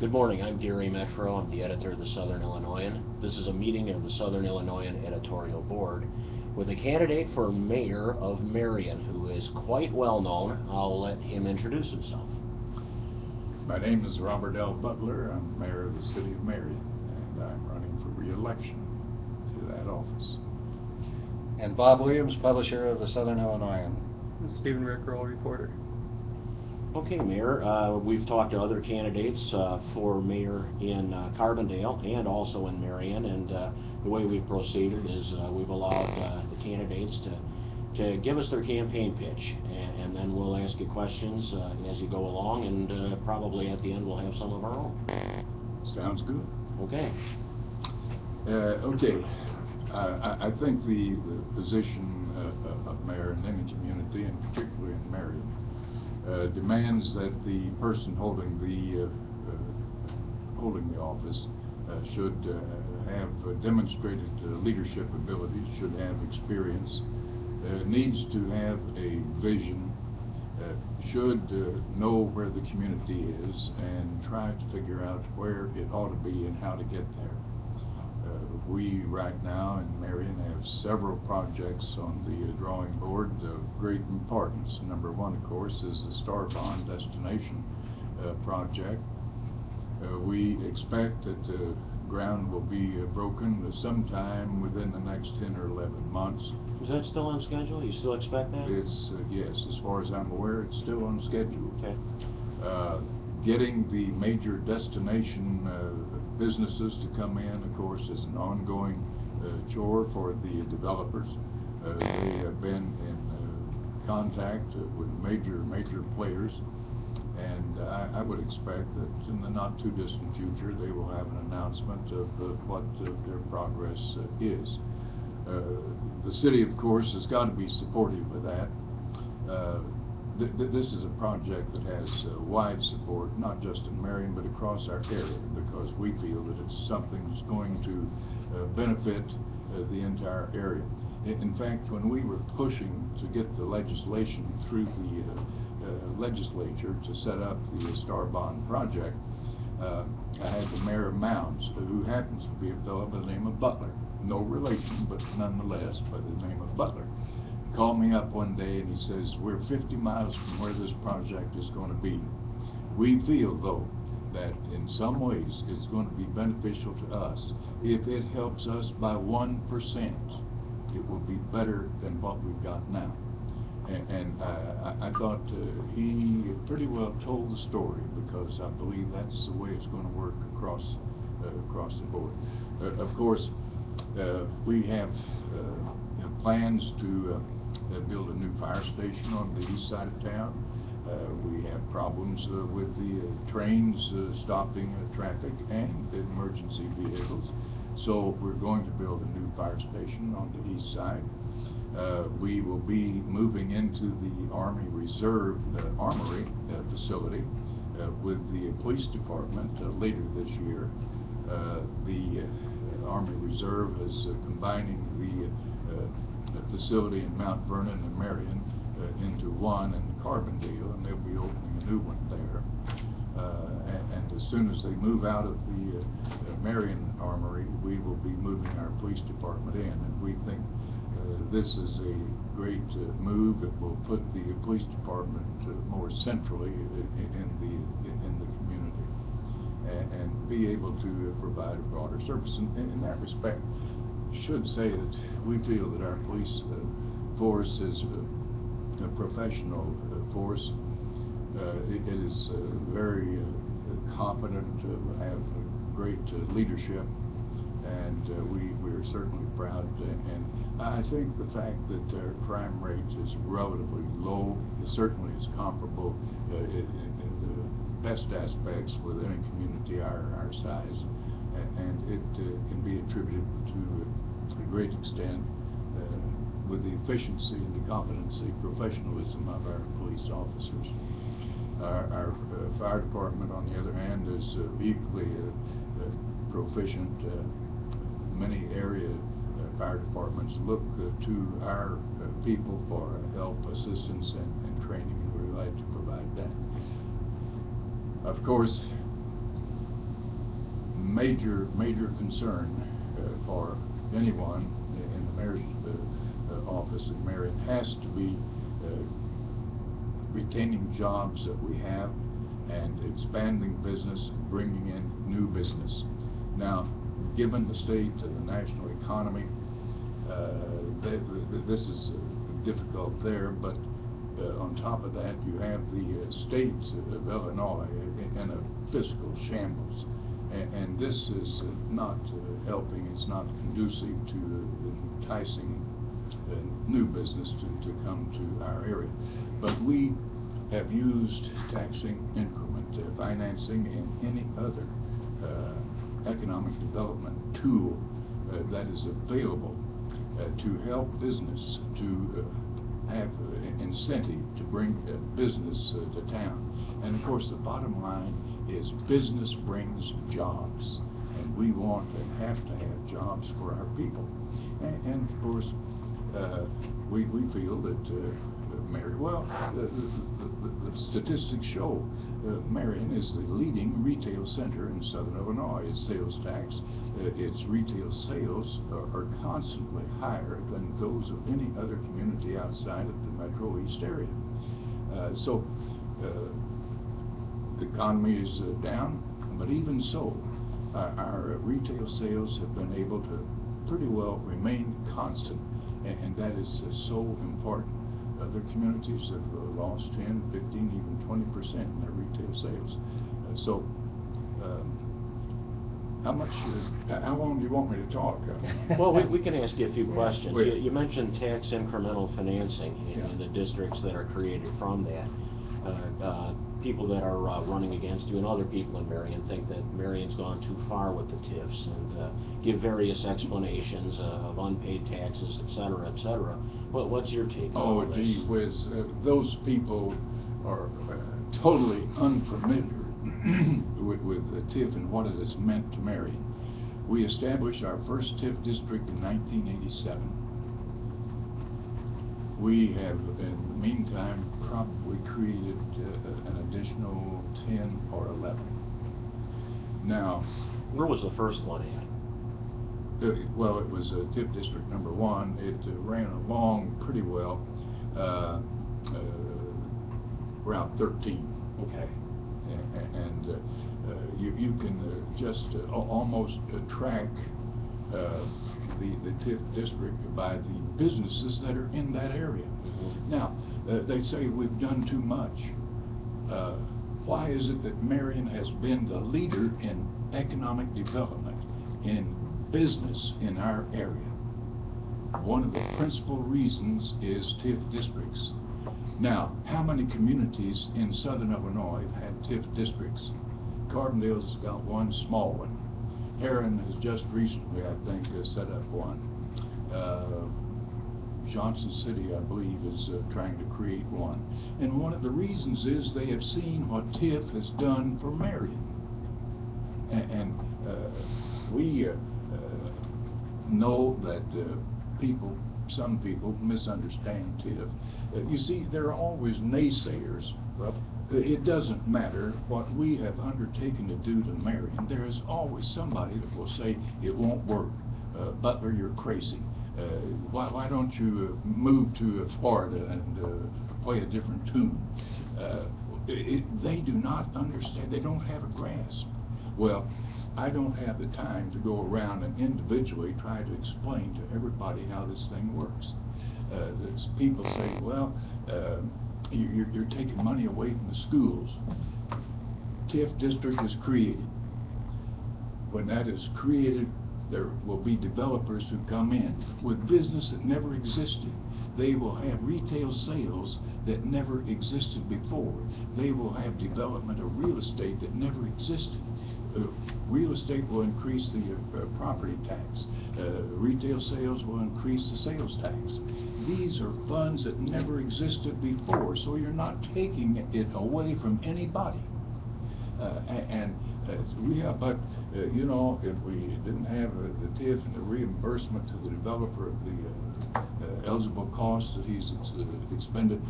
Good morning, I'm Gary Metro. I'm the editor of the Southern Illinoisan. This is a meeting of the Southern Illinoisan Editorial Board with a candidate for mayor of Marion who is quite well known. I'll let him introduce himself. My name is Robert L. Butler. I'm mayor of the city of Marion, and I'm running for re-election to that office. And Bob Williams, publisher of the Southern Illinoisan. Stephen Rickrell, reporter. Okay, Mayor, we've talked to other candidates for mayor in Carbondale and also in Marion, and the way we've proceeded is we've allowed the candidates to give us their campaign pitch, and then we'll ask you questions as you go along, and probably at the end we'll have some of our own. Sounds good. Okay. Okay. I think the position of mayor in any community, and particularly in Marion, demands that the person holding the office should have demonstrated leadership abilities, should have experience, needs to have a vision, should know where the community is and try to figure out where it ought to be and how to get there. We right now in Marion have several projects on the drawing board of great importance. Number one, of course, is the Star Bond Destination project. We expect that the ground will be broken sometime within the next 10 or 11 months. Is that still on schedule? You still expect that? It's yes, as far as I'm aware, it's still on schedule. Okay. Getting the major destination businesses to come in, of course, is an ongoing chore for the developers. They have been in contact with major players, and I would expect that in the not too distant future they will have an announcement of what their progress is. The city, of course, has got to be supportive of that. This is a project that has wide support, not just in Marion, but across our area, because we feel that it's something that's going to benefit the entire area. In fact, when we were pushing to get the legislation through the legislature to set up the Star Bond project, I had the mayor of Mounds, who happens to be a fellow by the name of Butler. No relation, but nonetheless by the name of Butler. Called me up one day and he says, we're 50 miles from where this project is going to be. We feel, though, that in some ways it's going to be beneficial to us. If it helps us by 1%, it will be better than what we've got now. And I thought he pretty well told the story, because I believe that's the way it's going to work across the board. Of course, we have plans to build a new fire station on the east side of town. We have problems with the trains stopping traffic and emergency vehicles. So we're going to build a new fire station on the east side. We will be moving into the Army Reserve Armory facility with the police department later this year. The Army Reserve is combining the facility in Mount Vernon and Marion into one in Carbondale, and they'll be opening a new one there. And as soon as they move out of the Marion Armory, we will be moving our police department in, and we think this is a great move. It will put the police department more centrally in the community, and be able to provide a broader service. And in that respect, should say that we feel that our police force is a professional force. It is very competent, have great leadership, and we're certainly proud. And I think the fact that our crime rate is relatively low, it certainly is comparable in the best aspects with any community our size, and it can be attributed to a great extent with the efficiency and the competency, professionalism of our police officers. Our fire department, on the other hand, is equally proficient. Many area fire departments look to our people for help, assistance, and training, and we're glad to provide that. Of course, major concern for anyone in the mayor's office in Marion has to be retaining jobs that we have and expanding business and bringing in new business. Now, given the state of the national economy, this is difficult there, but on top of that, you have the state of Illinois in a fiscal shambles. And this is not helping, it's not conducive to enticing new business to come to our area. But we have used taxing increment financing and any other economic development tool that is available to help business to have incentive to bring business to town. And of course the bottom line is business brings jobs, and we want and have to have jobs for our people. And of course we feel that the statistics show Marion is the leading retail center in southern Illinois. Its sales tax, its retail sales are constantly higher than those of any other community outside of the Metro East area. So the economy is down, but even so, our retail sales have been able to pretty well remain constant, and that is so important. Other communities have lost 10, 15, even 20% in their retail sales. So, how long do you want me to talk? Well, we can ask you a few questions. Wait. You mentioned tax incremental financing Yeah. in the districts that are created from that. People that are running against you and other people in Marion think that Marion's gone too far with the TIFs and give various explanations of unpaid taxes, et cetera, et cetera. But what's your take on all this? Gee whiz, those people are totally unfamiliar with the TIF and what it has meant to Marion. We established our first TIF district in 1987. We have, in the meantime, probably created an additional 10 or 11. Now, Where was the first one at? well, it was TIF district number 1. It ran along pretty well, Route 13. Okay. And you can just almost track the TIF district by the businesses that are in that area. Mm-hmm. Now, they say we've done too much. Why is it that Marion has been the leader in economic development, in business in our area? One of the principal reasons is TIF districts. Now, how many communities in southern Illinois have had TIF districts? Carbondale's got one small one. Heron has just recently, I think, set up one. Johnson City, I believe, is trying to create one. And one of the reasons is they have seen what TIF has done for Marion. And we know that some people misunderstand TIF. You see, there are always naysayers. Well, it doesn't matter what we have undertaken to do to Marion. There is always somebody that will say it won't work. Butler, you're crazy. Why don't you move to Florida and play a different tune? They do not understand. They don't have a grasp. Well, I don't have the time to go around and individually try to explain to everybody how this thing works. People say, well, you're taking money away from the schools. TIF district is created. When that is created, there will be developers who come in with business that never existed. They will have retail sales that never existed before. They will have development of real estate that never existed. Real estate will increase the property tax. Retail sales will increase the sales tax. These are funds that never existed before, so you're not taking it away from anybody. You know, if we didn't have the TIF and the reimbursement to the developer of the eligible costs that he's expended,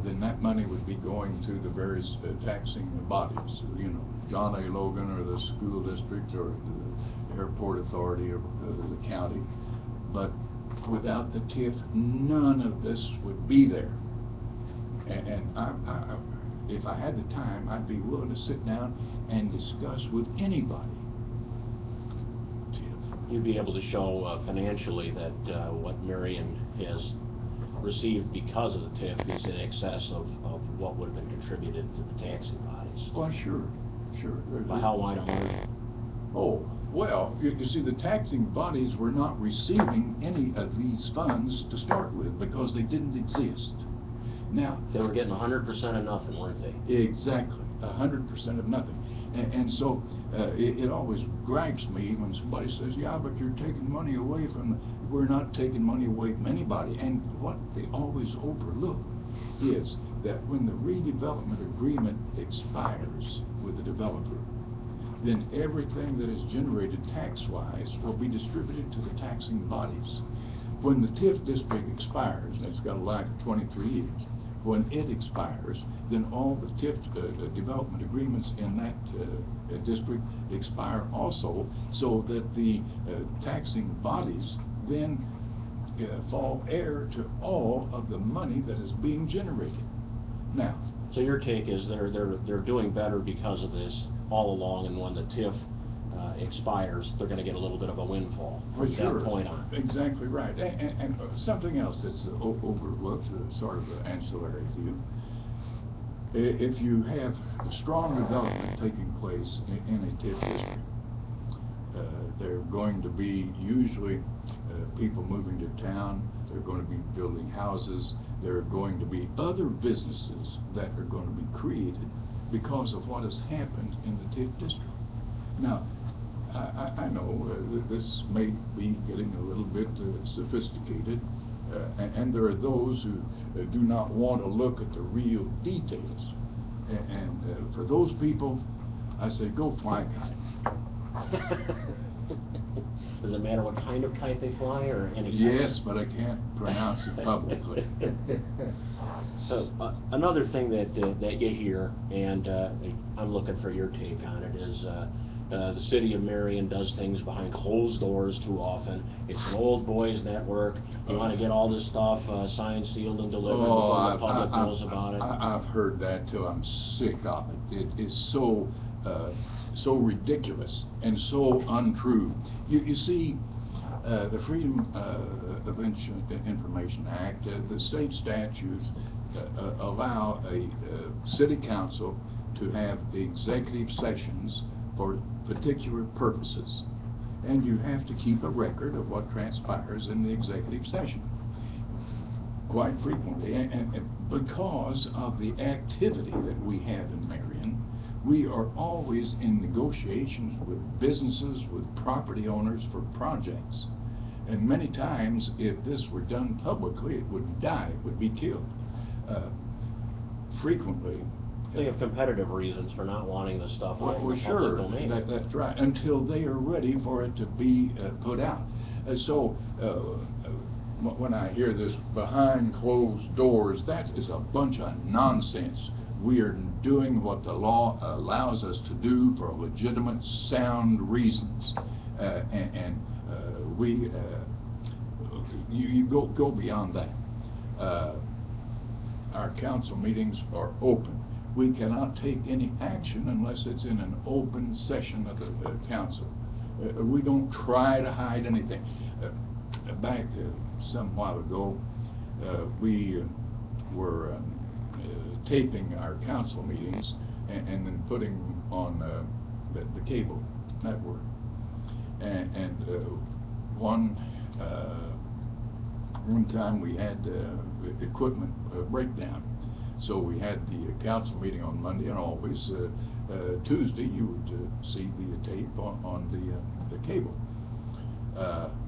then that money would be going to the various taxing bodies, you know, John A. Logan or the school district or the airport authority or the county. But without the TIF, none of this would be there. And if I had the time, I'd be willing to sit down and discuss with anybody TIF. You'd be able to show financially that what Marion has received because of the TIF is in excess of what would have been contributed to the taxing bodies. Well, sure. By how wide a margin? Oh, well, you see, the taxing bodies were not receiving any of these funds to start with because they didn't exist. Now, They were getting 100% of nothing, weren't they? exactly, 100% of nothing. And so it always gripes me when somebody says, yeah, but you're taking money away from, we're not taking money away from anybody. And what they always overlook is that when the redevelopment agreement expires with the developer, then everything that is generated tax-wise will be distributed to the taxing bodies. When the TIF district expires, and it's got a life of 23 years, when it expires, then all the TIF development agreements in that district expire also, so that the taxing bodies then fall heir to all of the money that is being generated. Now, So your take is they're doing better because of this all along, and when the TIF expires, they're going to get a little bit of a windfall for from sure. that point on. Exactly right. And something else that's overlooked, sort of ancillary to you. If you have strong development taking place in a TIF district, there are going to be usually people moving to town. They're going to be building houses. There are going to be other businesses that are going to be created because of what has happened in the TIF district. Now, I know that this may be getting a little bit sophisticated, and there are those who do not want to look at the real details. And for those people, I say, go fly kite. Does it matter what kind of kite they fly, or any kind? Yes, but I can't pronounce it publicly. So another thing that you hear, and I'm looking for your take on it, is the city of Marion does things behind closed doors too often. It's an old boys network. You want to get all this stuff signed, sealed, and delivered before the public knows about it. I've heard that till I'm sick of it. It is so ridiculous and so untrue. You see, the Freedom of Information Act, the state statutes allow a city council to have executive sessions for particular purposes, and you have to keep a record of what transpires in the executive session quite frequently. And because of the activity that we have in Marion, we are always in negotiations with businesses, with property owners for projects. And many times, if this were done publicly, it would die, it would be killed. Frequently. They have competitive reasons for not wanting the stuff out in the public domain. That's right, until they are ready for it to be put out. When I hear this behind closed doors, that is a bunch of nonsense. We are doing what the law allows us to do for legitimate, sound reasons, you go beyond that. Our council meetings are open. We cannot take any action unless it's in an open session of the council. We don't try to hide anything. Back some while ago, we were taping our council meetings and then putting on the cable network. And one time we had equipment breakdown. So we had the council meeting on Monday, and always Tuesday you would see the tape on the cable.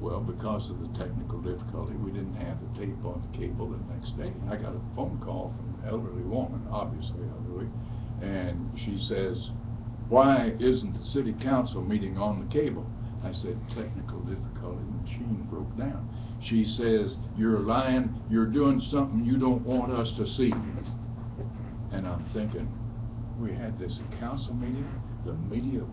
Well, because of the technical difficulty, we didn't have the tape on the cable the next day. I got a phone call from an elderly woman, obviously elderly, and she says, "Why isn't the city council meeting on the cable?" I said, "Technical difficulty, the machine broke down." she says, "You're lying, you're doing something you don't want us to see." And I'm thinking, we had this council meeting, the media